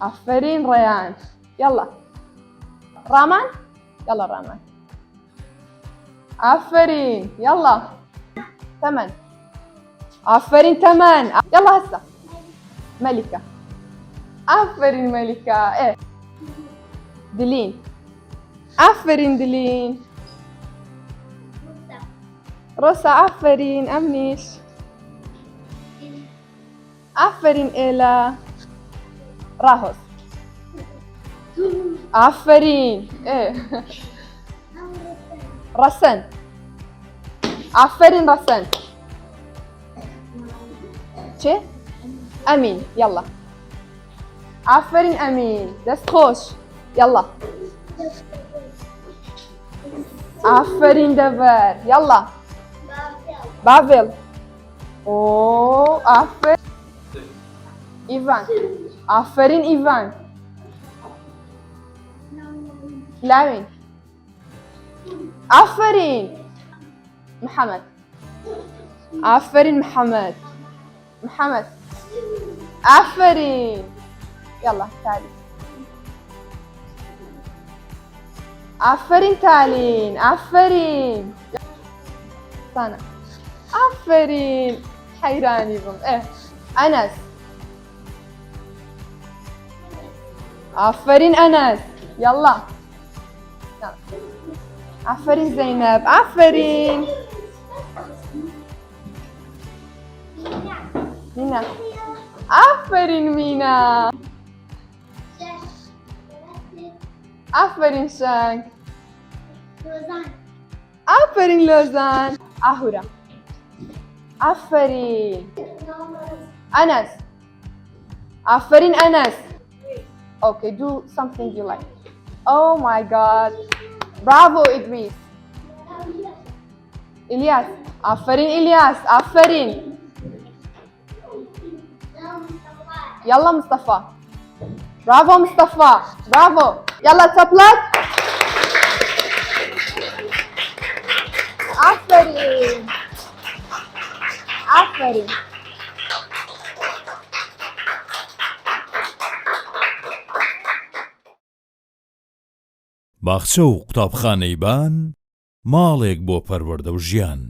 عفرين ريان. يلا رامان. يلا رامان. عفرين. يلا ثمن. عفرين ثمن. يلا هسه ملكة. عفرين ملكة. ايه دلين. عفرين دلين. روسا. عفرين أمنيش. عفرين إيلا. راهوس. عفرين. ايه رسن. عفرين رسن. چه؟ أمين. يلا عفرين أمين. دست خوش. يلا عفرين دبر. يلا بافل. اوه عفرين إيفان. عفرين إيفان. لامين. عفرين محمد. عفرين محمد. محمد. عفرين. يلا تعالي. عفرين تعالين. عفرين سنة. عفرين حيراني بهم. ايه أنس. عفرين أنس. يلا عفرين زينب. عفرين مينا. عفرين مينا. عفرين شانك. عفرين لوزان. عهورة. عفرين أنس. عفرين أنس. Okay, do something you like. Oh my God. Bravo إدريس. إلياس. عفرين إلياس. عفرين. يلا مصطفى. برافو مصطفى. برافو. يلا تبلت. عفرين. عفرين. باخچە و قوتابخانەی بان ماڵێک بۆ پەروەردە و ژیان.